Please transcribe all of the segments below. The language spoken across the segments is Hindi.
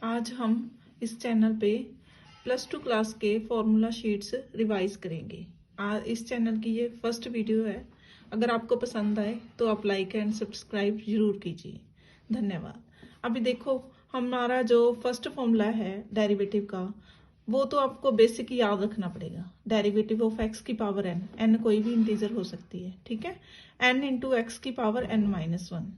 आज हम इस चैनल पे +2 क्लास के फॉर्मूला शीट्स रिवाइज करेंगे। आज इस चैनल की ये फर्स्ट वीडियो है। अगर आपको पसंद आए तो आप लाइक एंड सब्सक्राइब जरूर कीजिए। धन्यवाद। अभी देखो, हमारा जो फर्स्ट फॉर्मूला है डेरिवेटिव का, वो तो आपको बेसिक याद रखना पड़ेगा। डेरिवेटिव ऑफ एक्स की पावर एन, एन कोई भी इंटीजर हो सकती है, ठीक है। एन इंटू एक्स की पावर n-1।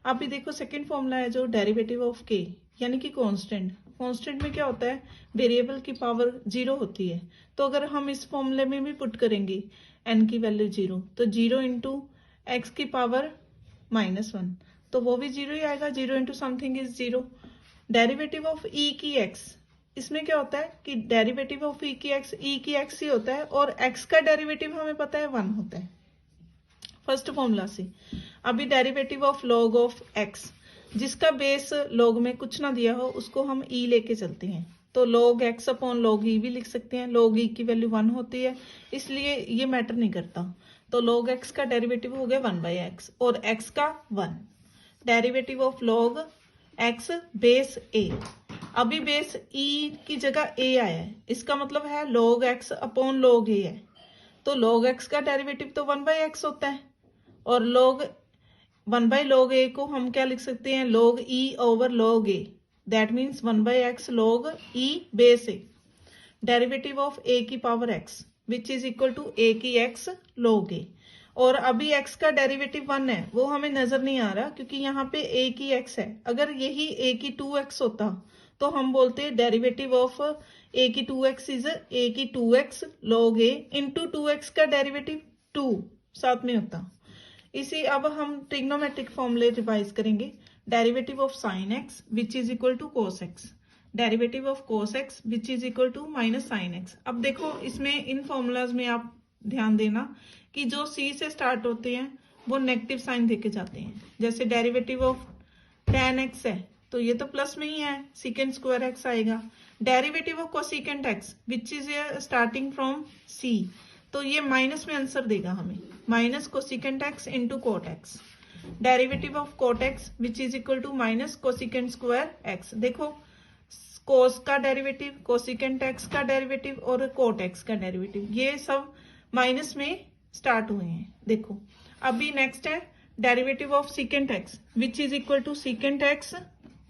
अभी देखो सेकेंड फॉर्मूला है जो डेरिवेटिव ऑफ के, यानी कि कांस्टेंट। कांस्टेंट में क्या होता है, वेरिएबल की पावर 0 होती है। तो अगर हम इस फॉर्मूले में भी पुट करेंगे एन की वैल्यू 0, तो 0 इंटू एक्स की पावर -1, तो वो भी 0 ही आएगा। 0 into something is 0। Derivative of e की एक्स, इसमें क्या होता है कि डेरिवेटिव ऑफ ई की एक्स ही होता है, और एक्स का डेरिवेटिव हमें पता है 1 होता है फर्स्ट फॉर्मूला से। अभी derivative of log of x, जिसका बेस लॉग में कुछ ना दिया हो उसको हम ई लेके चलते हैं, तो लॉग एक्स अपॉन लॉग ई भी लिख सकते हैं। लॉग ई की वैल्यू 1 होती है, इसलिए ये मैटर नहीं करता। तो लॉग एक्स का डेरिवेटिव हो गया 1/x और एक्स का 1। Derivative of log x base a, अभी बेस ई की जगह ए आया है, इसका मतलब है लॉग एक्स अपॉन लॉग ए है। तो लॉग एक्स का डेरिवेटिव तो 1/x होता है, और log 1/log a को हम क्या लिख सकते हैं, log e over log a, that means 1/x log e base a। Derivative of a की power x which is equal to a की x log a। और अभी x का डेरिवेटिव 1 है, वो हमें नजर नहीं आ रहा क्योंकि यहाँ पे a की x है। अगर यही a की 2x होता तो हम बोलते डेरिवेटिव ऑफ a की 2x इज a की 2x log a into 2x का डेरिवेटिव 2 साथ में होता। इसी अब हम ट्रिग्नोमेट्रिक फॉर्मूले रिवाइज करेंगे। Derivative of sine x which is equal to cos x, derivative of cos x which is equal to minus sine x. अब देखो, इसमें इन फॉर्मूलाज में आप ध्यान देना कि जो सी से स्टार्ट होते हैं वो नेगेटिव साइन देके जाते हैं। जैसे डेरिवेटिव ऑफ tan एक्स है तो ये तो प्लस में ही है, सीकेंट स्क्वायर एक्स आएगा। Derivative of cosecant x which is starting from c, तो ये माइनस में आंसर देगा हमें, minus cosecant x into cot x. Derivative of cot x which is equal to minus cosecant square x. देखो, कोस का डेरिवेटिव, कोसिकेंट एक्स का डेरिवेटिव और कोट एक्स का डेरिवेटिव, ये सब माइनस में स्टार्ट हुए हैं। देखो, अभी नेक्स्ट है derivative of secant x which is equal to secant x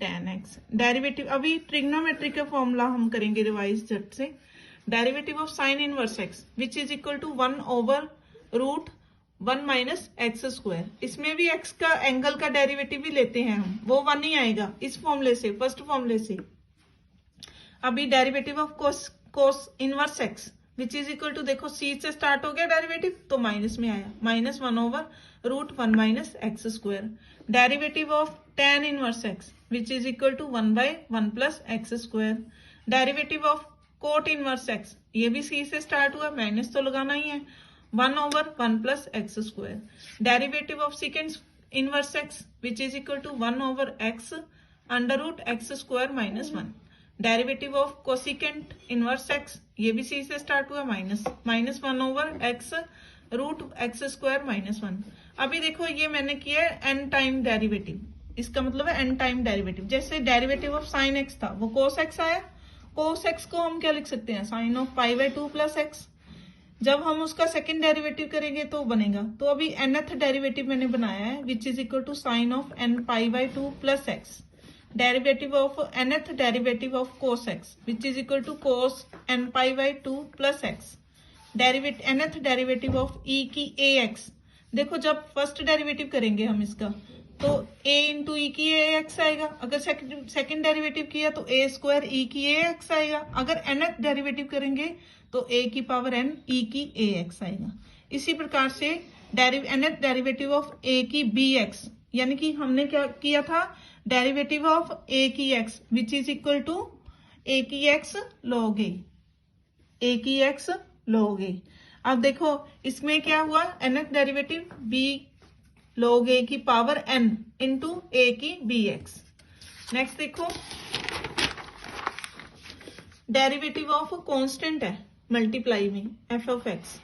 tan x. Derivative, अभी ट्रिग्नोमेट्री का फॉर्मूला हम करेंगे रिवाइज झट से। Derivative of sine inverse x which is equal to 1 over root 1 minus x square. इसमें भी एक्स का एंगल का डेरिवेटिव भी लेते हैं हम, वो 1 ही आएगा इस फॉर्मूले से, फर्स्ट फॉर्मूले से। अभी derivative of cos inverse x which is equal to, देखो सी से स्टार्ट हो गया डेरिवेटिव तो माइनस में आया, -1 over root 1 minus x square. Derivative of tan inverse x which is equal to 1/1 plus x square. Derivative of cot inverse x, ये भी सी से स्टार्ट हुआ, माइनस तो लगाना ही है, 1 over 1 plus x square. Derivative of secant inverse x which is equal to 1 over x under root x square -1। Derivative of cosecant inverse x, ये भी सी से स्टार्ट हुआ, -1 ओवर एक्स रूट एक्स स्क्वायर -1। अभी देखो, ये मैंने किया एन टाइम डेरिवेटिव, इसका मतलब है एन टाइम डेरिवेटिव। जैसे डेरिवेटिव ऑफ साइन एक्स था वो कोस एक्स आया, कोस एक्स को हम क्या लिख सकते हैं, साइन ऑफ π/2 प्लस एक्स। जब हम उसका सेकंड डेरिवेटिव करेंगे तो बनेगा, तो अभी nth डेरिवेटिव मैंने बनाया है which is equal to sine of n π/2 plus x. Derivative of nth derivative of cos x which is equal to cos n π/2 plus x. nth derivative of e की a एक्स, देखो जब फर्स्ट डेरिवेटिव करेंगे हम इसका तो a इंटू ई की ए एक्स आएगा। अगर सेकंड डेरिवेटिव किया तो a स्क्वायर ई की ए एक्स आएगा। अगर nth डेरिवेटिव करेंगे तो a की पावर n ई की ए एक्स आएगा। इसी प्रकार से nth डेरिवेटिव ऑफ a की b एक्स, यानी कि हमने क्या किया था, डेरिवेटिव ऑफ a की x which is equal to a की x log a की x log a। अब देखो इसमें क्या हुआ, nth derivative b log a की पावर n इंटू a की bx। नेक्स्ट देखो, डेरिवेटिव ऑफ कांस्टेंट है मल्टीप्लाई में f of x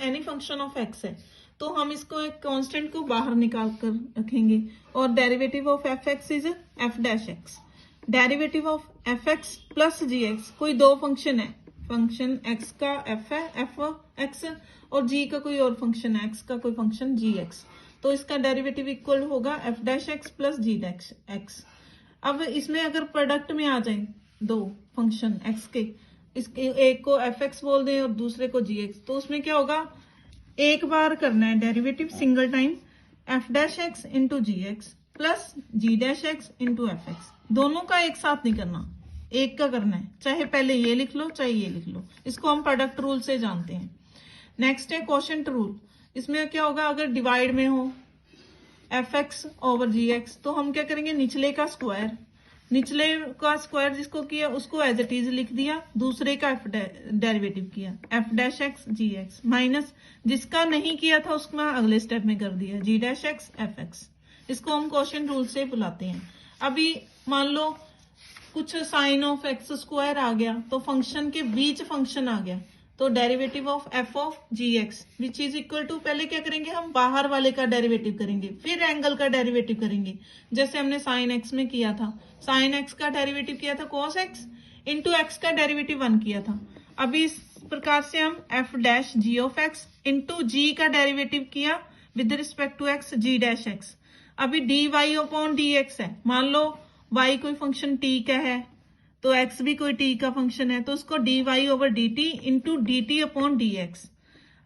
any function of x है, तो हम इसको एक कांस्टेंट को बाहर निकाल कर रखेंगे, और derivative of F x is F dash x. Derivative of F x plus ji x, कोई दो फंक्शन है, फंक्शन एक्स का एफ है एफ एक्स और जी का कोई और फंक्शन है एक्स का कोई फंक्शन जी एक्स, तो इसका डेरिवेटिव इक्वल होगा F dash x plus g dash x. अब इसमें अगर प्रोडक्ट में आ जाए दो फंक्शन एक्स के, इसके एक को एफ एक्स बोल दें और दूसरे को जी एक्स, तो उसमें क्या होगा, एक बार करना है derivative single time f dash x into g x plus g dash x into f x, दोनों का एक साथ नहीं करना, एक का करना है, चाहे पहले ये लिख लो चाहे ये लिख लो, इसको हम प्रोडक्ट रूल से जानते हैं। नेक्स्ट है क्वोशंट रूल, इसमें क्या होगा, अगर डिवाइड में हो एफ एक्स ओवर जी एक्स तो हम क्या करेंगे, निचले का स्क्वायर जिसको किया उसको एज इट इज लिख दिया, दूसरे का एफ डेरिवेटिव किया एफ डैश एक्स जी एक्स, माइनस जिसका नहीं किया था उसका अगले स्टेप में कर दिया जी डैश एक्स एफ एक्स, इसको हम क्वोशंट रूल से बुलाते हैं। अभी मान लो कुछ साइन ऑफ एक्स स्क्वायर आ गया तो फंक्शन के बीच फंक्शन आ गया, तो derivative of f of g x which is equal to, पहले क्या करेंगे हम बाहर वाले का डेरिवेटिव करेंगे फिर एंगल का डेरिवेटिव करेंगे, जैसे हमने साइन एक्स में किया था, साइन एक्स का डेरिवेटिव किया था कॉस एक्स इंटू एक्स का डेरिवेटिव 1 किया था। अभी इस प्रकार से हम f dash g of x into g का डेरिवेटिव किया with respect to x g dash x. अभी d y upon d x है, मान लो y कोई फंक्शन t का है तो x भी कोई t का फंक्शन है, तो उसको dy over dt into d t upon d x.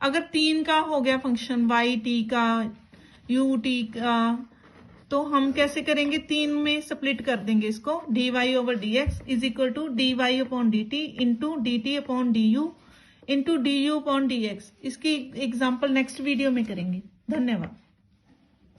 अगर 3 का हो गया फंक्शन y t का u t का, तो हम कैसे करेंगे, 3 में स्प्लिट कर देंगे इसको, dy over dx is equal to dy upon dt into d t upon d u into d u upon d x. इसकी एग्जाम्पल नेक्स्ट वीडियो में करेंगे। धन्यवाद।